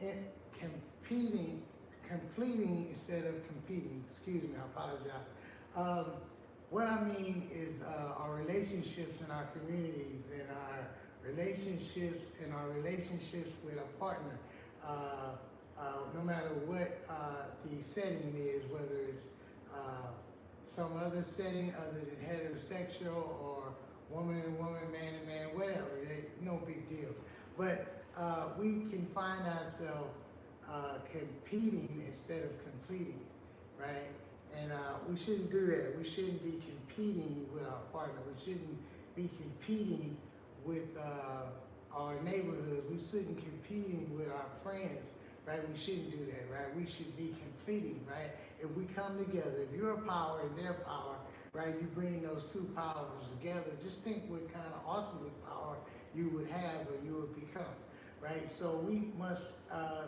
in completing instead of competing. Excuse me, I apologize. Um, what I mean is our relationships in our communities and our relationships with a partner. No matter what the setting is, whether it's uh, some other setting other than heterosexual or woman and woman, man and man, whatever, no big deal. But we can find ourselves competing instead of completing, right? And we shouldn't do that. We shouldn't be competing with our partner. We shouldn't be competing with our neighborhoods. We shouldn't competing with our friends, right? We shouldn't do that, right? We should be completing, right? If we come together, if your power and their power, right, you bring those two powers together, just think what kind of ultimate power you would have or you would become, right? So we must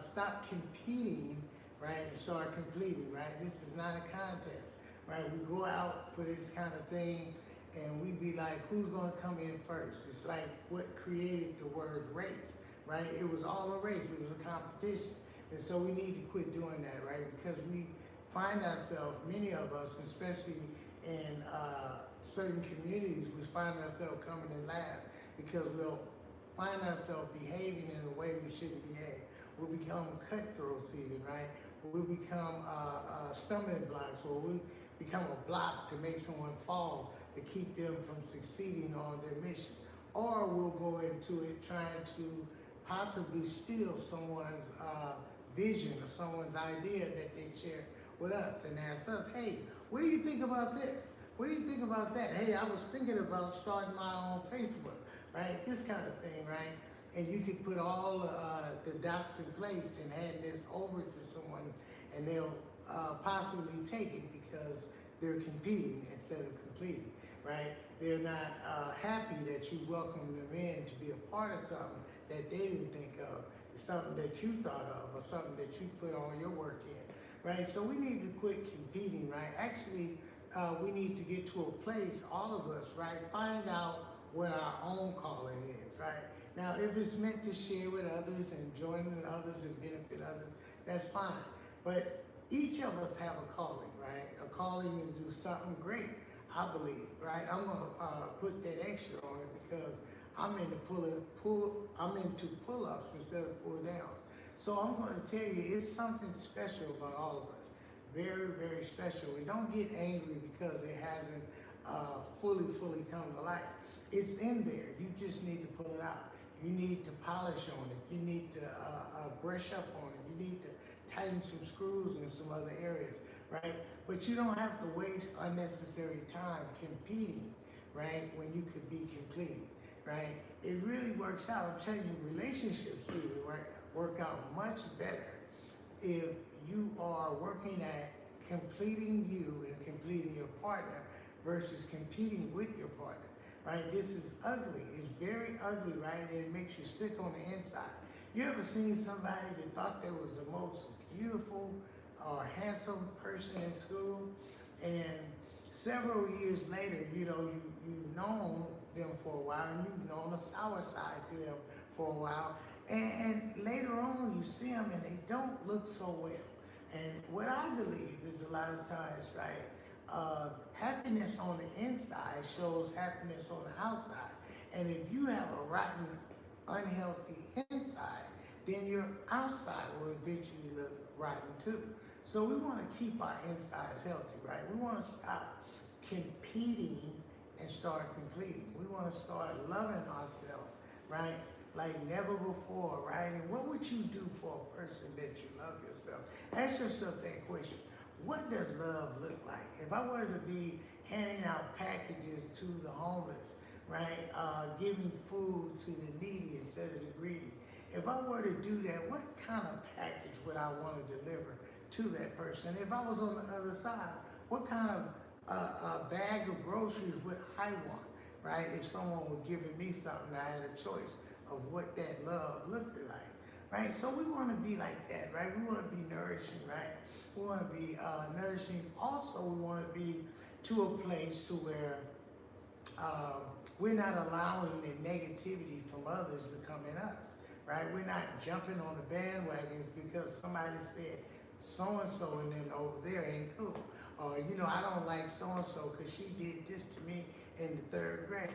stop competing, right, and start completing, right? This is not a contest, right? We go out for this kind of thing and we be like, who's gonna come in first? It's like what created the word race, right? It was all a race, it was a competition. And so we need to quit doing that, right? Because we find ourselves, many of us, especially in certain communities, we find ourselves coming in last because we'll find ourselves behaving in a way we shouldn't behave. We'll become cutthroats even, right? We'll become stumbling blocks, or we become a block to make someone fall, to keep them from succeeding on their mission. Or we'll go into it trying to possibly steal someone's vision or someone's idea that they share with us and ask us, hey, what do you think about this? What do you think about that? Hey, I was thinking about starting my own Facebook, right? This kind of thing, right? And you can put all the dots in place and hand this over to someone and they'll possibly take it because they're competing instead of completing, right? They're not happy that you welcome them in to be a part of something that they didn't think of, something that you thought of, or something that you put all your work in, right? So we need to quit competing, right? Actually, we need to get to a place, all of us, right? Find out what our own calling is, right? Now, if it's meant to share with others and join with others and benefit others, that's fine. But each of us have a calling, right? A calling to do something great, I believe, right? I'm gonna put that extra on it because I'm into pull-ups instead of pull downs. So I'm gonna tell you, it's something special about all of us. Very, very special. And don't get angry because it hasn't fully come to light. It's in there. You just need to pull it out. You need to polish on it. You need to brush up on it. You need to tighten some screws in some other areas, right? But you don't have to waste unnecessary time competing, right, when you could be completing, right? It really works out. I'm telling you, relationships do, right, work out much better if you are working at completing you and completing your partner versus competing with your partner, right? This is ugly. It's very ugly, right? And it makes you sick on the inside. You ever seen somebody that thought they was the most beautiful or handsome person in school, and several years later, you've known them for a while, and you've known the sour side to them for a while, and later on you see them and they don't look so well. And what I believe is a lot of times, right, happiness on the inside shows happiness on the outside. And if you have a rotten, unhealthy inside, then your outside will eventually look rotten too. So we want to keep our insides healthy, right? We want to stop competing and start completing. We want to start loving ourselves, right? Like never before, right? And what would you do for a person that you love yourself? Ask yourself that question. What does love look like? If I were to be handing out packages to the homeless, right? Giving food to the needy instead of the greedy. If I were to do that, what kind of package would I want to deliver to that person? If I was on the other side, what kind of bag of groceries would I want, right? If someone were giving me something, I had a choice of what that love looked like, right? So we want to be like that, right? We want to be nourishing, right? We want to be nourishing. Also, we want to be to a place to where we're not allowing the negativity from others to come in us, right? We're not jumping on the bandwagon because somebody said so-and-so and then over there ain't cool. Or, I don't like so-and-so because she did this to me in the third grade.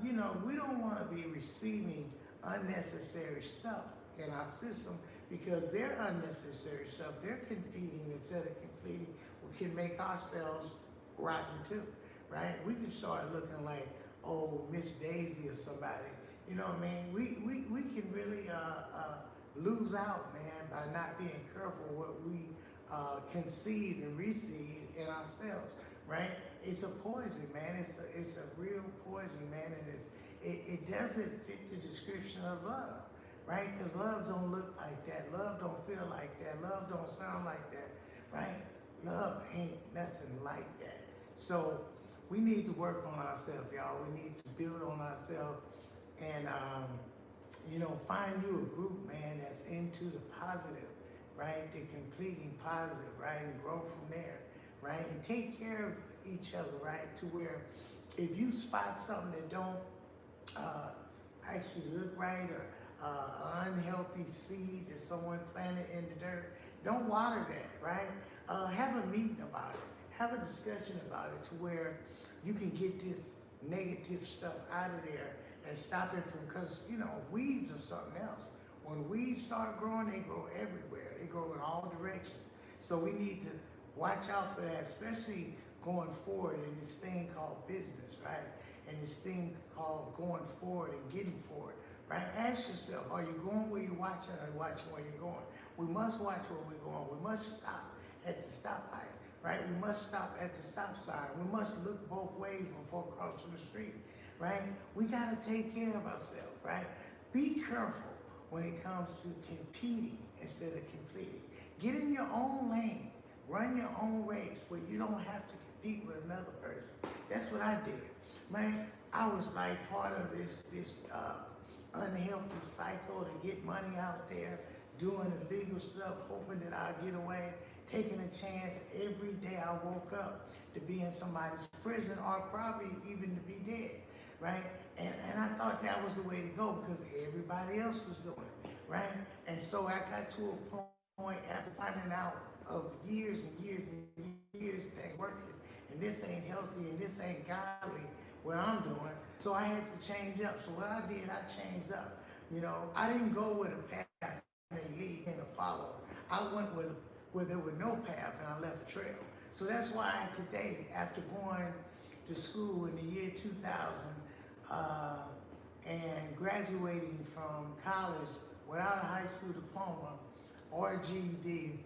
We don't want to be receiving unnecessary stuff in our system because their unnecessary stuff, they're competing instead of completing, we can make ourselves rotten too, right? We can start looking like, oh, Miss Daisy or somebody. You know what I mean? We can really lose out, man, by not being careful what we conceive and receive in ourselves, right? It's a poison, man. It's a real poison, man, and it doesn't fit the description of love, right? Because love don't look like that. Love don't feel like that. Love don't sound like that, right? Love ain't nothing like that. So we need to work on ourselves, y'all. We need to build on ourselves and, find you a group, man, that's into the positive, right? They're completing positive, right? And grow from there, right? And take care of each other, right? To where if you spot something that don't actually look right or unhealthy seed that someone planted in the dirt, don't water that, right? Have a meeting about it. Have a discussion about it to where you can get this negative stuff out of there and stop it from, because, weeds are something else. When weeds start growing, they grow everywhere. They grow in all directions. So we need to watch out for that, especially going forward in this thing called business, right? And this thing called going forward and getting forward, right? Ask yourself, are you going where you're watching or are you watching where you're going? We must watch where we're going. We must stop at the stoplight, right? We must stop at the stop sign. We must look both ways before crossing the street, right? We got to take care of ourselves, right? Be careful when it comes to competing instead of completing. Get in your own lane. Run your own race where you don't have to compete with another person. That's what I did, man. I was like part of this unhealthy cycle to get money out there, doing illegal stuff, hoping that I'd get away, taking a chance every day I woke up to be in somebody's prison or probably even to be dead, right? And I thought that was the way to go because everybody else was doing it, right? And so I got to a point after finding out of years and years and years that ain't working, and this ain't healthy and this ain't godly what I'm doing. So I had to change up. So what I did, I changed up. I didn't go with a path and lead and a follower. I went where there was no path and I left a trail. So that's why today, after going to school in the year 2000 and graduating from college without a high school diploma or GED,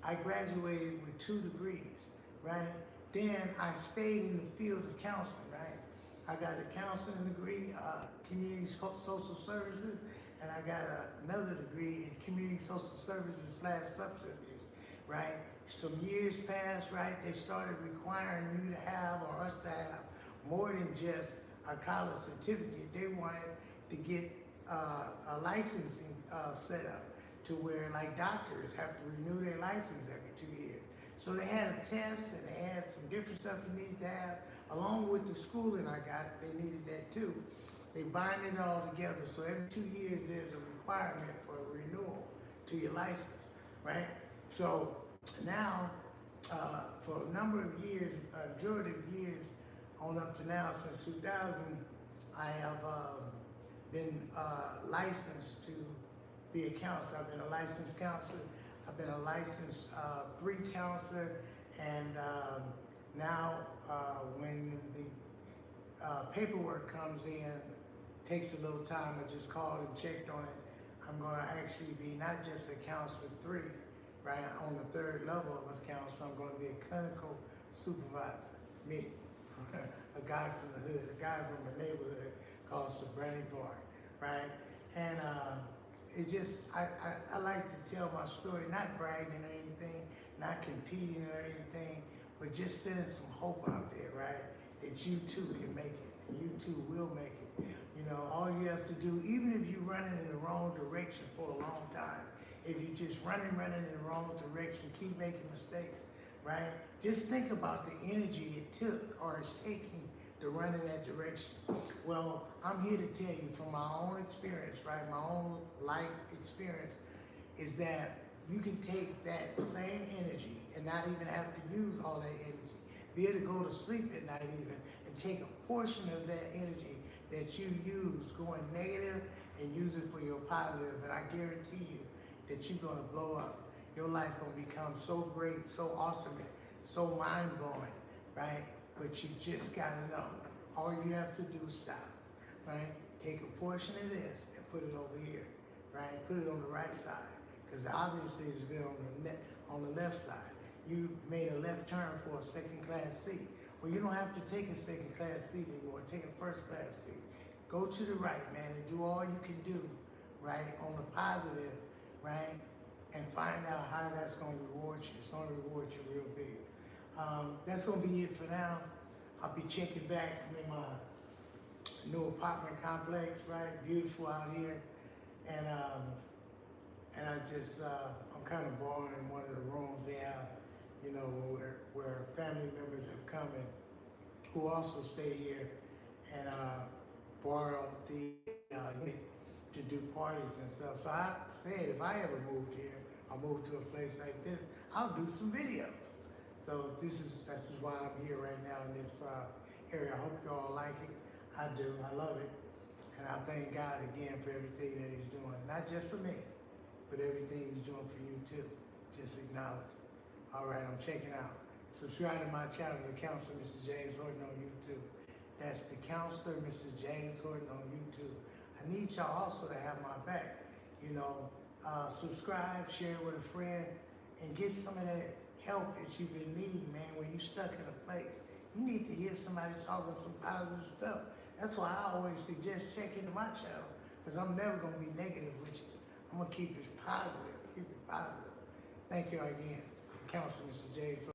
I graduated with 2 degrees, right? Then I stayed in the field of counseling, right? I got a counseling degree, community social services, and I got another degree in community social services / substance abuse, right? Some years passed, right? They started requiring you to have, or us to have, more than just a college certificate. They wanted to get a licensing set up to where like doctors have to renew their license every 2 years. So they had a test and they had some different stuff you need to have, along with the schooling I got, they needed that too. They bind it all together. So every 2 years there's a requirement for a renewal to your license, right? So now, for a number of years, majority of years on up to now, since 2000, I have been licensed to be a counselor. I've been a licensed counselor. I've been a licensed 3 counselor, and now when the paperwork comes in, takes a little time. I just called and checked on it. I'm going to actually be not just a counselor 3, right? On the 3rd level of a counselor, I'm going to be a clinical supervisor. Me, a guy from the hood, a guy from a neighborhood called Sobrani Park, right? And it's just, I like to tell my story, not bragging or anything, not competing or anything, but just sending some hope out there, right? That you too can make it, and you too will make it. All you have to do, even if you're running in the wrong direction for a long time, if you're just running in the wrong direction, keep making mistakes, right? Just think about the energy it took or it's taking to run in that direction. Well, I'm here to tell you from my own experience, right? My own life experience is that you can take that same energy and not even have to use all that energy. Be able to go to sleep at night even and take a portion of that energy that you use going negative and use it for your positive. And I guarantee you that you're gonna blow up. Your life gonna become so great, so ultimate, so mind-blowing, right? But you just gotta know. All you have to do is stop, right? Take a portion of this and put it over here, right? Put it on the right side. Because obviously it's been on the left side. You made a left turn for a second-class seat. Well, you don't have to take a second-class seat anymore. Take a first-class seat. Go to the right, man, and do all you can do, right, on the positive, right, and find out how that's going to reward you. It's going to reward you real big. That's going to be it for now. I'll be checking back in my new apartment complex, right? Beautiful out here. And I just, I'm kind of borrowing one of the rooms they have, you know, where family members have come and who also stay here and borrow the unit to do parties and stuff. So I said if I ever moved here, I'll move to a place like this, I'll do some videos. So this is why I'm here right now in this area. I hope you all like it. I do, I love it. And I thank God again for everything that he's doing. Not just for me, but everything he's doing for you too. Just acknowledge it. All right, I'm checking out. Subscribe to my channel, The Counselor, Mr. James Horton on YouTube. That's The Counselor, Mr. James Horton on YouTube. I need y'all also to have my back. You know, subscribe, share it with a friend, and get some of that help that you've been needing, man, when you're stuck in a place. You need to hear somebody talking some positive stuff. That's why I always suggest check into my channel, because I'm never going to be negative with you. I'm going to keep it positive, keep it positive. Thank you again. Counselor, Mr. James.